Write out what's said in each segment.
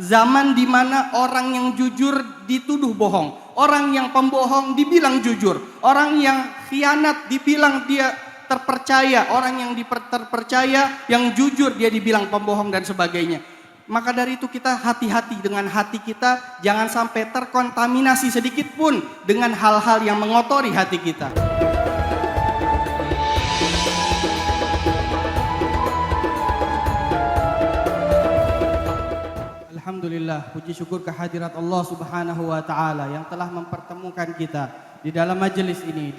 Zaman di mana orang yang jujur dituduh bohong, orang yang pembohong dibilang jujur, orang yang khianat dibilang dia terpercaya, orang yang terpercaya yang jujur dia dibilang pembohong dan sebagainya. Maka dari itu kita hati-hati dengan hati kita, jangan sampai terkontaminasi sedikit pun dengan hal-hal yang mengotori hati kita. Alhamdulillah, puji syukur kehadirat Allah Subhanahu wa taala yang telah mempertemukan kita di dalam majelis ini,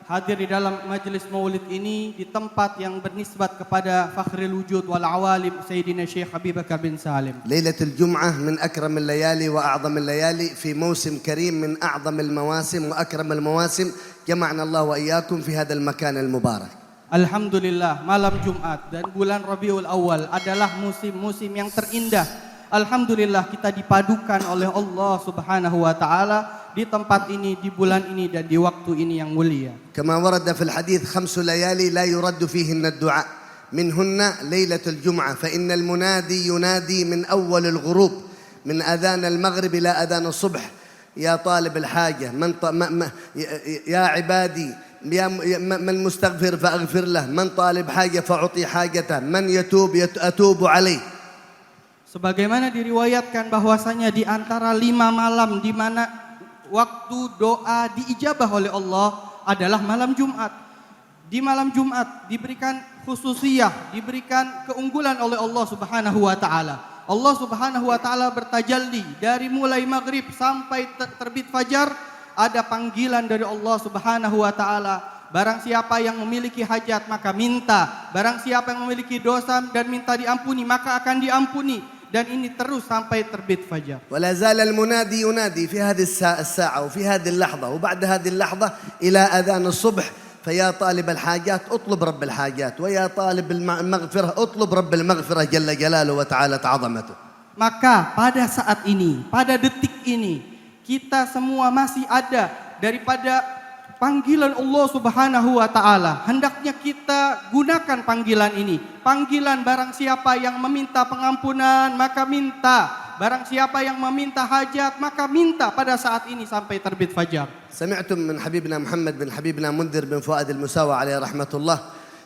hadir di dalam majelis Maulid ini di tempat yang bernisbat kepada Fakhrul Wujud wal Awalim Sayyidina Syekh Habib Bakar bin Salim. Lailatul Jum'ah min akram al-layali wa a'zam al-layali fi mawsim karim min a'zam al-mawasim wa akram al-mawasim jama'na Allah wa iyyakum fi hadzal makan al-mubarak. Alhamdulillah, malam Jumat dan bulan Rabiul Awal adalah musim-musim yang terindah. Alhamdulillah kita dipadukan oleh Allah Subhanahu wa taala di tempat ini, di bulan ini dan di waktu ini yang mulia. Kama warada fil hadits 5 layali la yuraddu fihinna ad-du'a minhunna lailatul jum'ah fa innal munadi yunadi min awwal al-ghurub min adhan al-maghrib ila adhan as-subh ya talib al-haja ya ibadi من مستغفر فأغفر له من طالب حاجة فأعطي حاجته من يتوب أتوب عليه. Sebagaimana diriwayatkan bahwasanya di antara 5 malam di mana waktu doa diijabah oleh Allah adalah malam Jumat. Di malam Jumat diberikan khususiyah, diberikan keunggulan oleh Allah Subhanahu wa taala. Allah Subhanahu wa taala bertajalli dari mulai maghrib sampai terbit fajar. Ada panggilan dari Allah Subhanahu wa taala. Barang siapa yang memiliki hajat maka minta. Barang siapa yang memiliki dosa dan minta diampuni maka akan diampuni. Dan ini terus sampai terbit fajar. ولا زال المنادي ينادي في هذه الساعة وفي هذه اللحظة وبعد هذه اللحظة إلى أذان الصبح فيا طالب الحاجات اطلب رب الحاجات ويا طالب المغفرة اطلب رب المغفرة جل جلاله وتعالى عظمته. Maka pada saat ini, pada detik ini kita semua masih ada daripada panggilan Allah Subhanahu wa taala. Hendaknya kita gunakan panggilan ini. Panggilan barang siapa yang meminta pengampunan maka minta. Barang siapa yang meminta hajat maka minta pada saat ini sampai terbit fajar. سمعتم من حبيبنا محمد بن حبيبنا منذر بن فؤاد المساوى عليه رحمة الله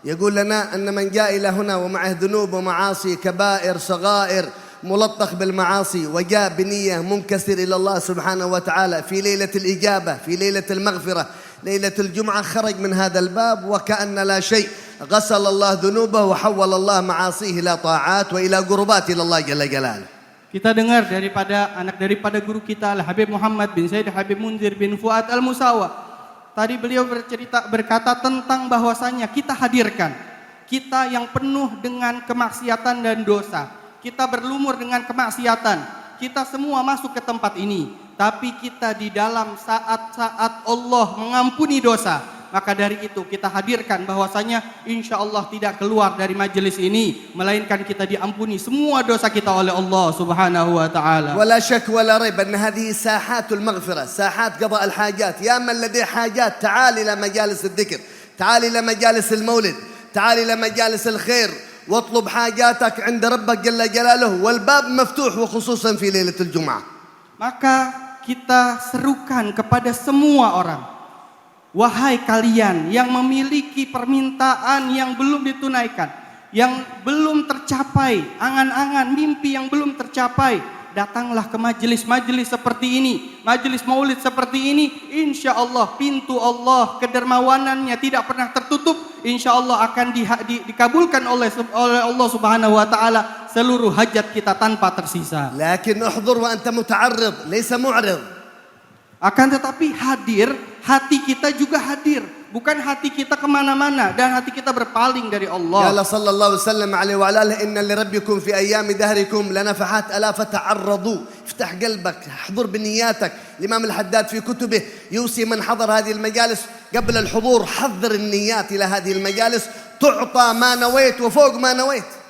يقول لنا أن من جاء إلى هنا ومعه ذنوب ومعاصي كبائر صغائر ملطخ بالمعاصي وجاء بنية منكسر إلى الله سبحانه وتعالى في ليلة الإجابة في ليلة المغفرة ليلة الجمعة خرج من هذا الباب وكأن لا شيء غسل الله ذنوبه وحول الله معاصيه إلى طاعات وإلى قربات إلى الله جل جلاله. Kita dengar daripada guru kita Habib Muhammad bin Said Habib Munzir bin Fuad Al-Musawa. Tadi beliau berkata tentang bahwasanya kita hadirkan kita yang penuh dengan kemaksiatan dan dosa. Kita berlumur dengan kemaksiatan. Kita semua masuk ke tempat ini. Tapi kita di dalam saat-saat Allah mengampuni dosa. Maka dari itu kita hadirkan bahwasanya insya Allah tidak keluar dari majelis ini. Melainkan kita diampuni semua dosa kita oleh Allah Subhanahu wa ta'ala. ولا شك ولا ريب أن هذه ساحات المغفرة ساحات قضاء الحاجات يا من لديه حاجات تعال إلى مجالس الذكر تعال إلى مجالس المولد تعال إلى مجالس الخير واطلب حاجاتك عند ربك جل جلاله والباب مفتوح وخصوصا في ليلة الجمعة. Maka kita serukan kepada semua orang, wahai kalian yang memiliki permintaan yang belum ditunaikan, yang belum tercapai, angan-angan mimpi yang belum tercapai, datanglah ke majelis-majelis seperti ini, majelis maulid seperti ini. Insya Allah pintu Allah kedermawanannya tidak pernah tertutup. Insya Allah akan dikabulkan oleh Allah Subhanahu wa taala seluruh hajat kita tanpa tersisa. لكن احضر وأنت متعرض ليس معرض. Akan tetapi hadir, hati kita juga hadir. Bukan hati kita kemana-mana dan hati kita berpaling dari Allah. قال صلى الله وسلم عليه وعلى آله إن لربكم في أيام دهركم لنفحات ألا فتعرضوا. افتح قلبك احضر بنياتك. الإمام الحداد في كتبه يوصي من حضر هذه المجالس قبل الحضور حضر النيات إلى هذه المجالس تعطى ما نويت وفوق ما نويت.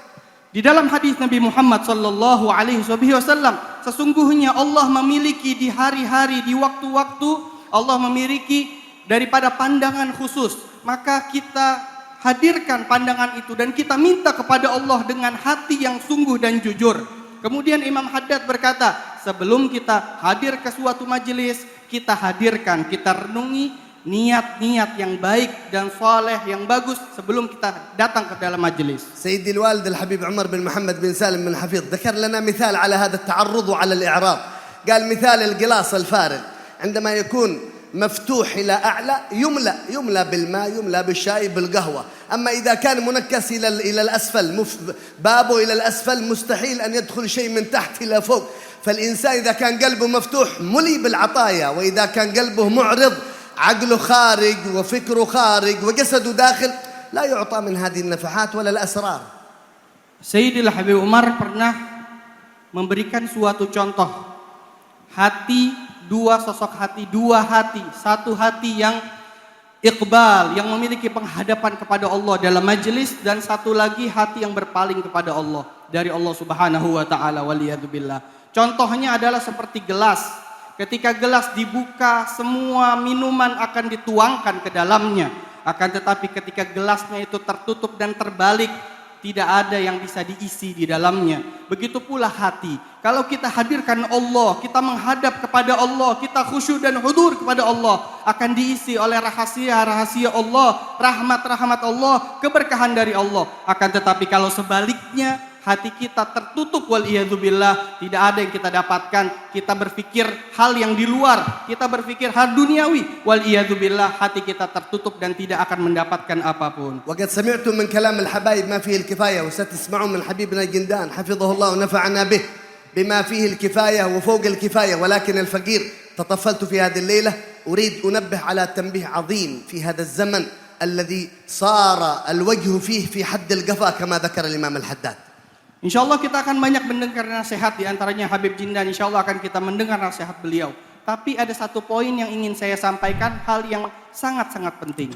Di dalam hadis Nabi Muhammad sallallahu alaihi wasallam, sesungguhnya Allah memiliki di hari-hari, di waktu-waktu Allah memiliki daripada pandangan khusus. Maka kita hadirkan pandangan itu dan kita minta kepada Allah dengan hati yang sungguh dan jujur. Kemudian Imam Haddad berkata, sebelum kita hadir ke suatu majelis, kita hadirkan, kita renungi niat-niat yang baik dan soleh yang bagus sebelum kita datang ke dalam majelis. سيدي الوالد الحبيب عمر بن محمد بن سالم بن حفيظ ذكر لنا مثال على هذا التعرض وعلى الإعراض. قال مثال القلاص الفارغ عندما يكون مفتوح إلى أعلى يملأ بالماء، يملأ بالشاي، بالقهوة. أما إذا كان منكس إلى الأسفل، بابه إلى الأسفل، مستحيل أن يدخل شيء من تحت إلى فوق. فالإنسان إذا كان قلبه مفتوح ملي بالعطايا، وإذا كان قلبه معرض عقله خارج وفكره خارج وجسده داخل لا يعطى من هذه النفحات ولا الأسرار. Sayyidil Habib Umar pernah memberikan suatu contoh. Hati, dua sosok hati, dua hati. Satu hati yang iqbal, yang memiliki penghadapan kepada Allah dalam majelis, dan satu lagi hati yang berpaling kepada Allah dari Allah Subhanahu wa taala, waliyadzubillah. Contohnya adalah seperti gelas. Ketika gelas dibuka, semua minuman akan dituangkan ke dalamnya. Akan tetapi ketika gelasnya itu tertutup dan terbalik, tidak ada yang bisa diisi di dalamnya. Begitu pula hati. Kalau kita hadirkan Allah, kita menghadap kepada Allah, kita khusyuk dan hudur kepada Allah, akan diisi oleh rahasia-rahasia Allah, rahmat-rahmat Allah, keberkahan dari Allah. Akan tetapi kalau sebaliknya, hati kita tertutup, waliyadzubillah, tidak ada yang kita dapatkan. Kita berpikir hal yang di luar, kita berpikir hal duniawi, waliyadzubillah, hati kita tertutup dan tidak akan mendapatkan apapun. وقد سمعتم من كلام الحبايب ما فيه الكفاية، وستسمعون من حبيبنا جندان حفظه الله ونفعنا به بما فيه الكفاية وفوق الكفاية. ولكن الفقير تطفلت في هذه الليلة، أريد أنبه على تنبيه عظيم في هذا الزمن الذي صار الوجه فيه في حد القفا كما ذكر الإمام الحداد. Insya Allah kita akan banyak mendengar nasihat, di antaranya Habib Jindan. Insya Allah akan kita mendengar nasihat beliau. Tapi ada satu poin yang ingin saya sampaikan, hal yang sangat-sangat penting.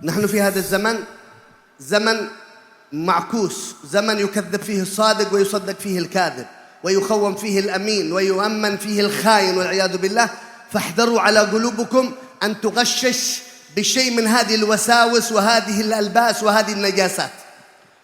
نحن في هذا الزمن زمن معكوس، زمن يكذب فيه الصادق ويصدق فيه الكاذب، ويخون فيه الأمين ويؤمن فيه الخاين والعياذ بالله. فاحذروا على قلوبكم أن تغشش بشيء من هذه الوساوس وهذه الألباس وهذه النجاسات.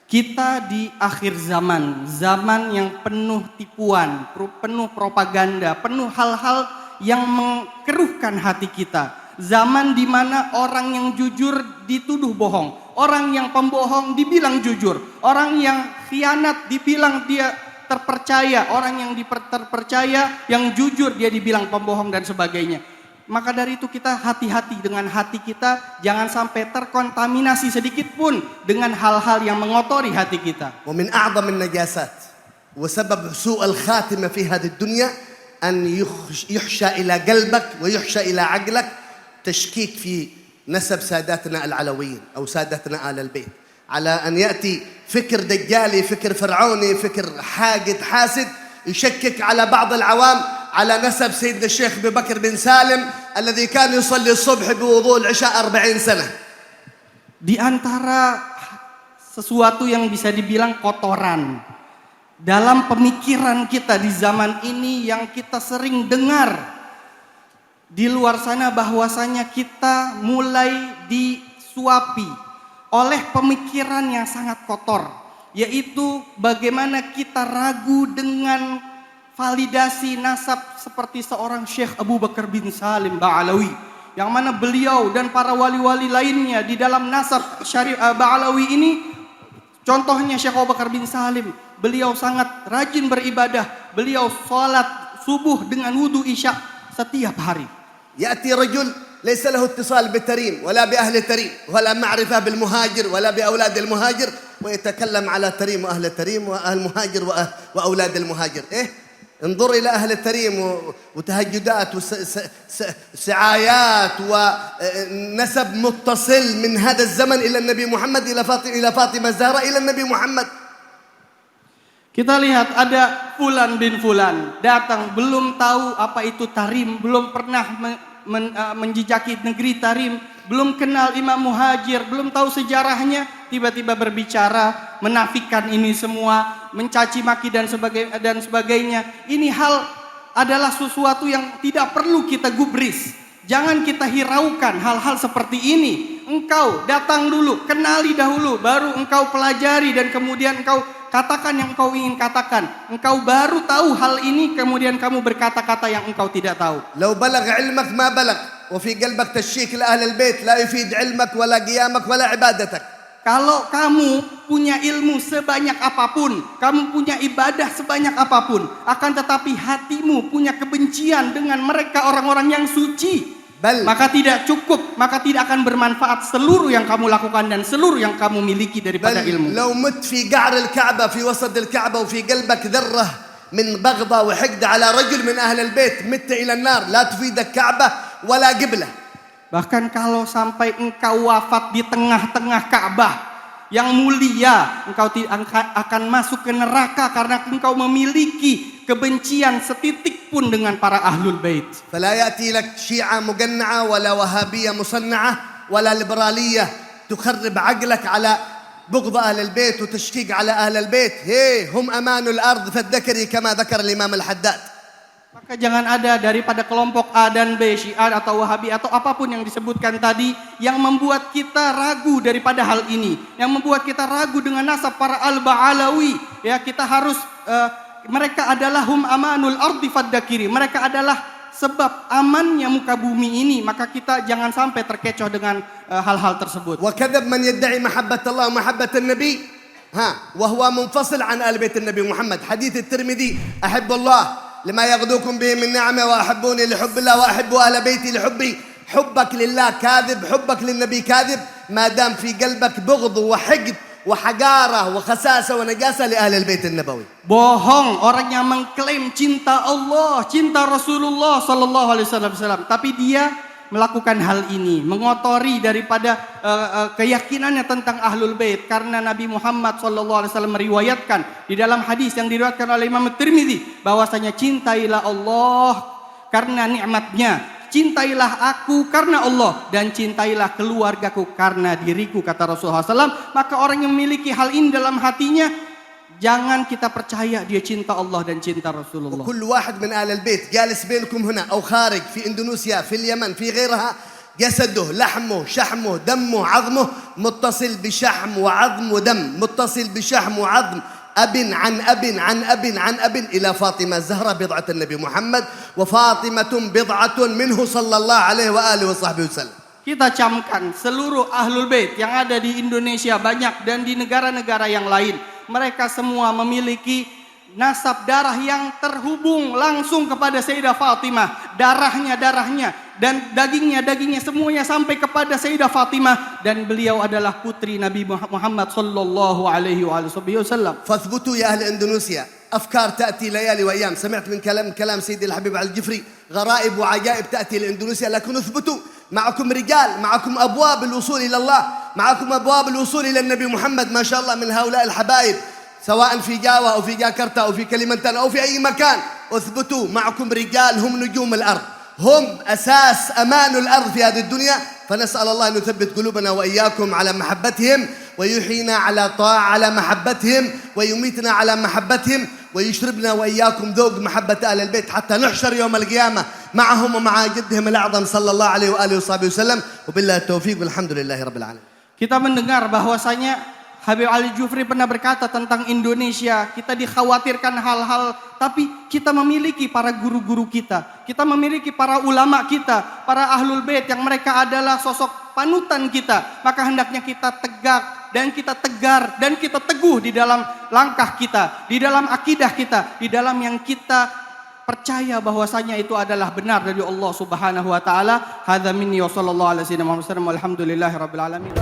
Kita di akhir zaman, zaman yang penuh tipuan, penuh propaganda, penuh hal-hal yang mengeruhkan hati kita. Zaman di mana orang yang jujur dituduh bohong, orang yang pembohong dibilang jujur, orang yang khianat dibilang dia terpercaya, orang yang terpercaya, yang jujur dia dibilang pembohong dan sebagainya. Maka dari itu kita hati-hati dengan hati kita, jangan sampai terkontaminasi sedikit pun dengan hal-hal yang mengotori hati kita. ومن أعظم النجاسات وسبب سوء الخاتمة في هذه الدنيا أن يحشى إلى قلبك ويحشى إلى عقلك تشكيك في نسب ساداتنا العلويين أو سادتنا آل البيت، على أن يأتي فكر دجالي، فكر فرعوني، فكر حاقد حاسد، يشكك على بعض العوام على نسب سيدنا الشيخ أبي بكر بن سالم الذي كان يصلي الصبح بوضوء العشاء 40 سنة. Di antara sesuatu yang bisa dibilang kotoran dalam pemikiran kita di zaman ini yang kita sering dengar di luar sana, bahwasanya kita mulai disuapi oleh pemikiran yang sangat kotor, yaitu bagaimana kita ragu dengan validasi nasab seperti seorang Syekh Abu Bakar bin Salim Ba'alawi, yang mana beliau dan para wali-wali lainnya di dalam nasab Ba'alawi ini, contohnya Syekh Abu Bakar bin Salim, beliau sangat rajin beribadah, beliau sholat subuh dengan wudu isya setiap hari. يأتي رجل ليس له اتصال بتريم ولا بأهل تريم ولا معرفة بالمهاجر ولا بأولاد المهاجر، ويتكلم على تريم وأهل تريم وأهل مهاجر وأولاد المهاجر. انظر إلى أهل التريم وتهجدات وسعايات ونسب متصل من هذا الزمن إلى النبي محمد، إلى فاطمة الزهراء، إلى النبي محمد. Kita lihat ada Fulan bin Fulan datang, belum tahu apa itu tarim, belum pernah menjejaki negeri tarim, belum kenal Imam Muhajir, belum tahu sejarahnya, tiba-tiba berbicara menafikan ini semua, mencaci maki dan sebagainya. Ini hal adalah sesuatu yang tidak perlu kita gubris. Jangan kita hiraukan hal-hal seperti ini. Engkau datang dulu, kenali dahulu, baru engkau pelajari dan kemudian engkau katakan yang engkau ingin katakan. Engkau baru tahu hal ini, kemudian kamu berkata-kata yang engkau tidak tahu. لو بلغ علمك ما بلغ وفي قلبك تشيك لأهل البيت لا يفيد علمك ولا قيامك ولا عبادتك. Kalau kamu punya ilmu sebanyak apapun, kamu punya ibadah sebanyak apapun, akan tetapi hatimu punya kebencian dengan mereka orang-orang yang suci, maka tidak cukup, maka tidak akan bermanfaat seluruh yang kamu lakukan dan seluruh yang kamu miliki daripada ilmu. لو مت في قعر الكعبة في وسط الكعبة وفي قلبك ذرة من بغضة وحقد على رجل من أهل البيت مت إلى النار لا تفيدك كعبة ولا قبلة. Bahkan kalau sampai engkau wafat di tengah-tengah Ka'bah yang mulia, engkau akan masuk ke neraka karena engkau memiliki kebencian setitik pun dengan para ahlul bait. فلا يأتي لك شيعة مقنعة ولا وهابية مصنعة ولا ليبرالية تخرب عقلك على بغض أهل البيت وتشكيك على أهل البيت. هي هم أمان الأرض فالذكري كما ذكر الإمام الحداد. Maka jangan ada daripada kelompok A dan B, Syiah atau Wahabi atau apapun yang disebutkan tadi yang membuat kita ragu daripada hal ini, yang membuat kita ragu dengan nasab para Al-Ba'alawi. Ya, kita harus mereka adalah hum amanul ardi faddakiri. Mereka adalah sebab amannya muka bumi ini, maka kita jangan sampai terkecoh dengan hal-hal tersebut. وكذب من يدعي محبة الله ومحبة النبي وهو منفصل عن آل بيت النبي محمد. حديث الترمذي أحب الله لما يغدوكم به من نعمه واحبوني لحب الله واحب اهل بيتي لحبي. حبك لله كاذب، حبك للنبي كاذب ما دام في قلبك بغض وحقد وحقاره وخساسه ونجاسه لاهل البيت النبوي. Bohong orang yang mengklaim cinta Allah, cinta Rasulullah sallallahu alaihi wasallam, tapi dia melakukan hal ini, mengotori daripada keyakinannya tentang Ahlul Bait, karena Nabi Muhammad SAW meriwayatkan di dalam hadis yang diriwayatkan oleh Imam Tirmidzi bahwasanya cintailah Allah karena nikmatnya, cintailah aku karena Allah, dan cintailah keluargaku karena diriku, kata Rasulullah SAW. Maka orang yang memiliki hal ini dalam hatinya, jangan kita percaya dia cinta Allah dan cinta Rasulullah. وكل واحد من آل البيت جالس بينكم هنا أو خارج في إندونيسيا في اليمن في غيرها جسده لحمه شحمه دمه عظمه متصل بشحم وعظم ودم، متصل بشحم وعظم أب عن أب عن أب عن أب إلى فاطمة الزهراء بضعة النبي محمد وفاطمة بضعة منه صلى الله عليه وآله وصحبه وسلم. Kita camkan seluruh Ahlul Bait yang ada di Indonesia banyak dan di negara-negara yang lain. Mereka semua memiliki nasab darah yang terhubung langsung kepada Sayyidah Fatimah. Darahnya dan dagingnya semuanya sampai kepada Sayyidah Fatimah, dan beliau adalah putri Nabi Muhammad sallallahu alaihi wasallam. فاثبتوا يا أهل إندونيسيا. أفكار تأتي ليالي وأيام. سمعت من كلام سيدي الحبيب علي الجفري غرائب وعجائب تأتي لإندونيسيا، لكن اثبتوا. معكم رجال، معكم أبواب الوصول إلى الله، معكم أبواب الوصول إلى النبي محمد ما شاء الله من هؤلاء الحبايب، سواء في جاوا أو في جاكرتا أو في كليمنتان أو في أي مكان. اثبتوا. معكم رجال هم نجوم الأرض، هم أساس أمان الأرض في هذه الدنيا. فنسأل الله أن يثبت قلوبنا وإياكم على محبتهم ويحيينا على محبتهم ويميتنا على محبتهم ويشربنا وإياكم ذوق محبة أهل البيت حتى نحشر يوم القيامة معهم ومع جدهم الأعظم صلى الله عليه وآله وصحبه وسلم. وبالله التوفيق والحمد لله رب العالمين. Kita mendengar bahwasanya Habib Ali Jufri pernah berkata tentang Indonesia, kita dikhawatirkan hal-hal, tapi kita memiliki para guru-guru kita memiliki para ulama kita, para Ahlul Bait yang mereka adalah sosok panutan kita. Maka hendaknya kita tegak dan kita tegar dan kita teguh di dalam langkah kita, di dalam akidah kita, di dalam yang kita percaya bahwasanya itu adalah benar dari Allah Subhanahu wa taala. Hadza minni wa sallallahu alaihi wasallam walhamdulillahirabbil alamin.